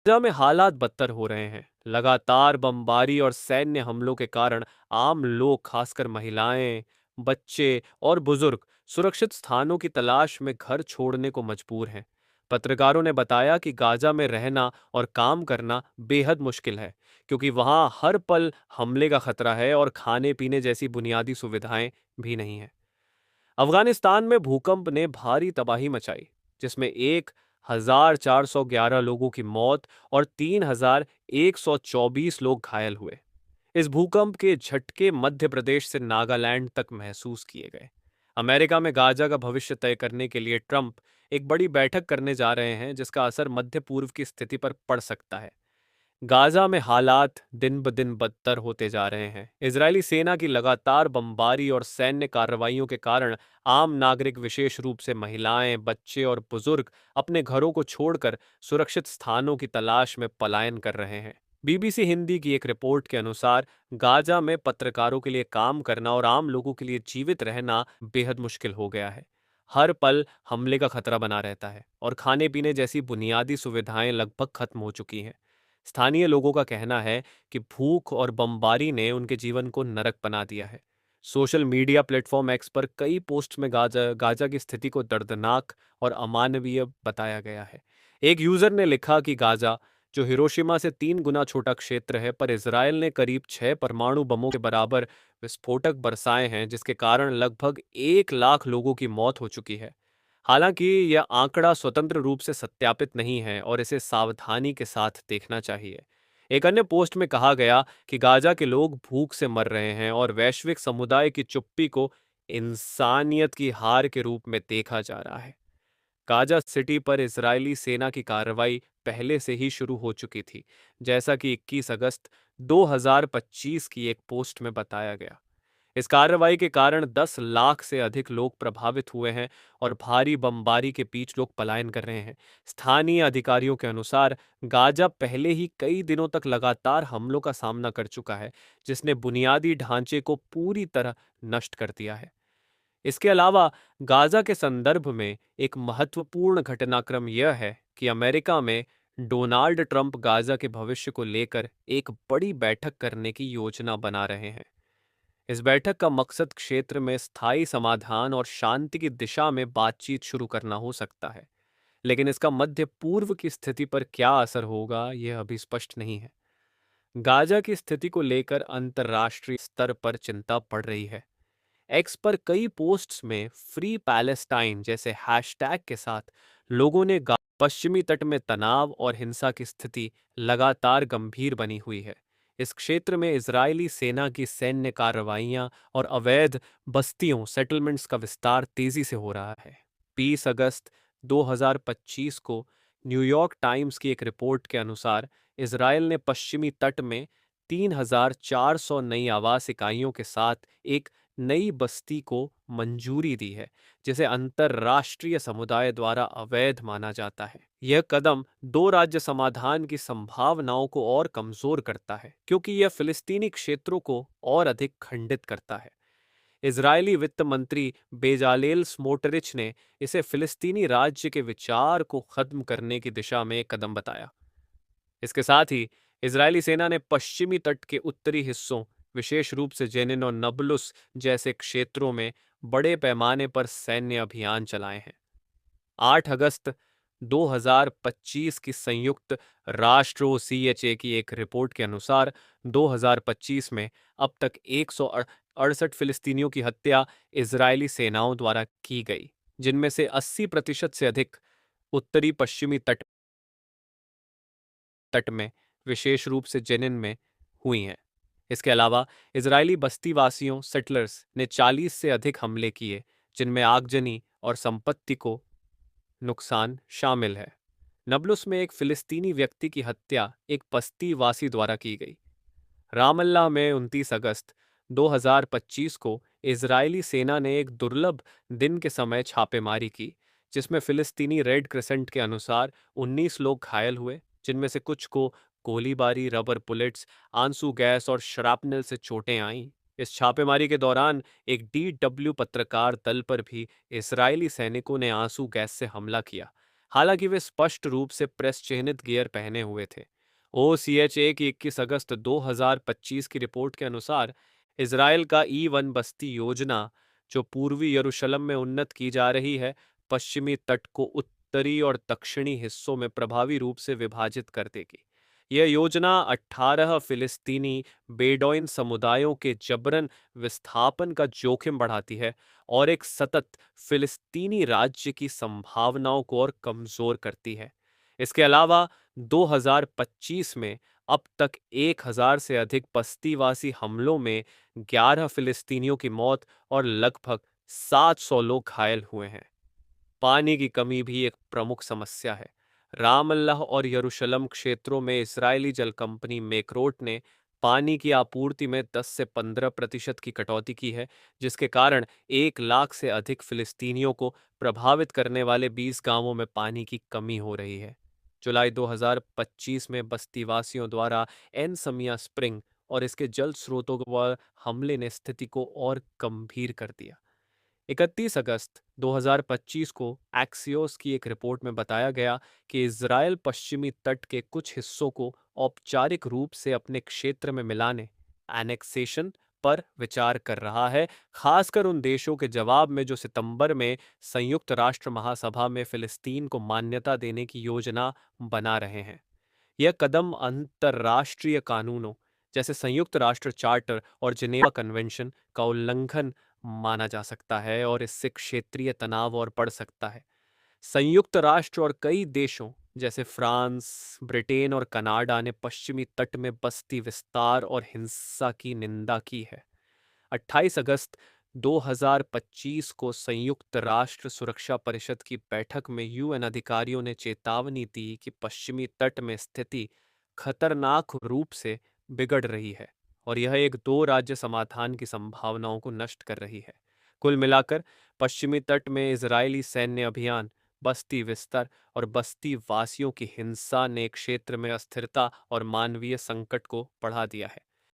Gaza में हालात बदतर हो रहे हैं। लगातार बमबारी और सैन्य हमलों के कारण आम लोग, खासकर महिलाएं, बच्चे और बुजुर्ग, सुरक्षित स्थानों की तलाश में घर छोड़ने को मजबूर हैं। पत्रकारों ने बताया कि गाजा में रहना और काम करना बेहद मुश्किल है, क्योंकि वहां हर पल हमले का खतरा है और खाने पीने जैसी बुनियादी सुविधाएं भी नहीं हैं। अफगानिस्तान में भूकंप ने भारी तबाही मचाई, जिसमें 1,411 लोगों की मौत और 3,124 लोग घायल हुए। इस भूकंप के झटके मध्य प्रदेश से नागालैंड तक महसूस किए गए। अमेरिका में गाजा का भविष्य तय करने के लिए ट्रंप एक बड़ी बैठक करने जा रहे हैं, जिसका असर मध्य पूर्व की स्थिति पर पड़ सकता है। गाजा में हालात दिन ब दिन बदतर होते जा रहे हैं। इजरायली सेना की लगातार बमबारी और सैन्य कार्रवाइयों के कारण आम नागरिक, विशेष रूप से महिलाएं, बच्चे और बुजुर्ग, अपने घरों को छोड़कर सुरक्षित स्थानों की तलाश में पलायन कर रहे हैं। बीबीसी हिंदी की एक रिपोर्ट के अनुसार गाजा में पत्रकारों के लिए काम करना और आम लोगों के लिए जीवित रहना बेहद मुश्किल हो गया है। हर पल हमले का खतरा बना रहता है और खाने पीने जैसी बुनियादी सुविधाएं लगभग खत्म हो चुकी हैं। स्थानीय लोगों का कहना है कि भूख और बमबारी ने उनके जीवन को नरक बना दिया है। सोशल मीडिया प्लेटफॉर्म एक्स पर कई पोस्ट में गाजा गाजा की स्थिति को दर्दनाक और अमानवीय बताया गया है। एक यूजर ने लिखा कि गाजा, जो हिरोशिमा से 3 गुना छोटा क्षेत्र है, पर इजरायल ने करीब 6 परमाणु बमों के बराबर विस्फोटक बरसाए हैं, जिसके कारण लगभग 1 लाख लोगों की मौत हो चुकी है। हालांकि यह आंकड़ा स्वतंत्र रूप से सत्यापित नहीं है और इसे सावधानी के साथ देखना चाहिए। एक अन्य पोस्ट में कहा गया कि गाजा के लोग भूख से मर रहे हैं और वैश्विक समुदाय की चुप्पी को इंसानियत की हार के रूप में देखा जा रहा है। गाजा सिटी पर इजरायली सेना की कार्रवाई पहले से ही शुरू हो चुकी थी, जैसा कि 21 अगस्त 2025 की एक पोस्ट में बताया गया। इस कार्रवाई के कारण 10 लाख से अधिक लोग प्रभावित हुए हैं और भारी बमबारी के बीच लोग पलायन कर रहे हैं। स्थानीय अधिकारियों के अनुसार गाजा पहले ही कई दिनों तक लगातार हमलों का सामना कर चुका है, जिसने बुनियादी ढांचे को पूरी तरह नष्ट कर दिया है। इसके अलावा गाजा के संदर्भ में एक महत्वपूर्ण घटनाक्रम यह है कि अमेरिका में डोनाल्ड ट्रंप गाजा के भविष्य को लेकर एक बड़ी बैठक करने की योजना बना रहे हैं। इस बैठक का मकसद क्षेत्र में स्थायी समाधान और शांति की दिशा में बातचीत शुरू करना हो सकता है, लेकिन इसका मध्य पूर्व की स्थिति पर क्या असर होगा, यह अभी स्पष्ट नहीं है। गाजा की स्थिति को लेकर अंतर्राष्ट्रीय स्तर पर चिंता बढ़ रही है। एक्स पर कई पोस्ट्स में फ्री पैलेस्टाइन जैसे हैशटैग के साथ लोगों ने पश्चिमी तट में तनाव और हिंसा की स्थिति लगातार गंभीर बनी हुई है। इस क्षेत्र में इजरायली सेना की सैन्य कार्रवाइयां और अवैध बस्तियों, सेटलमेंट्स का विस्तार तेजी से हो रहा है। 20 अगस्त 2025 को न्यूयॉर्क टाइम्स की एक रिपोर्ट के अनुसार इजरायल ने पश्चिमी तट में 3,400 नई आवास इकाइयों के साथ एक नई बस्ती को मंजूरी दी है, जिसे अंतर्राष्ट्रीय समुदाय द्वारा अवैध माना जाता है। यह कदम दो राज्य समाधान की संभावनाओं को और कमजोर करता है, क्योंकि यह फिलिस्तीनी क्षेत्रों को और अधिक खंडित करता है। इजरायली वित्त मंत्री बेजालेल स्मोटरिच ने इसे फिलिस्तीनी राज्य के विचार को खत्म करने की दिशा में एक कदम बताया। इसके साथ ही इजरायली सेना ने पश्चिमी तट के उत्तरी हिस्सों, विशेष रूप से जेनिन और नबलुस जैसे क्षेत्रों में बड़े पैमाने पर सैन्य अभियान चलाए हैं। 8 अगस्त 2025 की संयुक्त राष्ट्र सीएचए की एक रिपोर्ट के अनुसार 2025 में अब तक 168 फिलिस्तीनियों की हत्या इजरायली सेनाओं द्वारा की गई, जिनमें से 80% से अधिक उत्तरी पश्चिमी तट तट में, विशेष रूप से जेनिन में हुई हैं। इसके अलावा इजरायली बस्तीवासियों, सेटलर्स ने 40 से अधिक हमले किए, जिनमें आगजनी और संपत्ति को नुकसान शामिल है। नबलुस में एक फिलिस्तीनी व्यक्ति की हत्या एक बस्तीवासी द्वारा की गई। रामल्लाह में 29 अगस्त 2025 को इजरायली सेना ने एक दुर्लभ दिन के समय छापेमारी की, जिसमें फिलिस्तीनी रेड क्रिसेंट के अनुसार 19 लोग घायल हुए, जिनमें से कुछ को गोलीबारी, रबर बुलेट्स, आंसू गैस और श्रापनल से चोटें आईं। इस छापेमारी के दौरान एक डीडब्ल्यू पत्रकार दल पर भी इजरायली सैनिकों ने आंसू गैस से हमला किया। हालांकि वे स्पष्ट रूप से प्रेस चिह्नित गियर पहने हुए थे। OCHA की 21 अगस्त 2025 की रिपोर्ट के अनुसार इसराइल का E1 बस्ती योजना, जो पूर्वी यरूशलेम में उन्नत की जा रही है, पश्चिमी तट को उत्तरी और दक्षिणी हिस्सों में प्रभावी रूप से विभाजित कर देगी। यह योजना 18 फिलिस्तीनी बेडौइन समुदायों के जबरन विस्थापन का जोखिम बढ़ाती है और एक सतत फिलिस्तीनी राज्य की संभावनाओं को और कमजोर करती है। इसके अलावा 2025 में अब तक 1000 से अधिक बस्तीवासी हमलों में 11 फिलिस्तीनियों की मौत और लगभग 700 लोग घायल हुए हैं। पानी की कमी भी एक प्रमुख समस्या है। रामल्लाह और यरूशलेम क्षेत्रों में इजरायली जल कंपनी मेकरोट ने पानी की आपूर्ति में 10 से 15% की कटौती की है, जिसके कारण 1 लाख से अधिक फिलिस्तीनियों को प्रभावित करने वाले 20 गांवों में पानी की कमी हो रही है। जुलाई 2025 में बस्तीवासियों द्वारा एन समिया स्प्रिंग और इसके जल स्रोतों पर हमले ने स्थिति को और गंभीर कर दिया। 31 अगस्त 2025 को एक्सियोस की एक रिपोर्ट में बताया गया कि इजरायल पश्चिमी तट के कुछ हिस्सों को औपचारिक रूप से अपने क्षेत्र में मिलाने, एनेक्सेशन पर विचार कर रहा है, खासकर उन देशों के जवाब में जो सितंबर में संयुक्त राष्ट्र महासभा में फिलिस्तीन को मान्यता देने की योजना बना रहे हैं। यह कदम अंतर्राष्ट्रीय कानूनों जैसे संयुक्त राष्ट्र चार्टर और जिनेवा कन्वेंशन का उल्लंघन माना जा सकता है और इससे क्षेत्रीय तनाव और बढ़ सकता है। संयुक्त राष्ट्र और कई देशों जैसे फ्रांस, ब्रिटेन और कनाडा ने पश्चिमी तट में बस्ती विस्तार और हिंसा की निंदा की है। 28 अगस्त 2025 को संयुक्त राष्ट्र सुरक्षा परिषद की बैठक में UN अधिकारियों ने चेतावनी दी कि पश्चिमी तट में स्थिति खतरनाक रूप से बिगड़ रही है और यह एक दो राज्य समाधान की संभावनाओं को नष्ट कर रही है। कुल मिलाकर पश्चिमी तट में इजरायली सैन्य अभियान, बस्ती विस्तार और बस्ती वासियों की हिंसा ने क्षेत्र में अस्थिरता और मानवीय संकट को बढ़ा दिया है।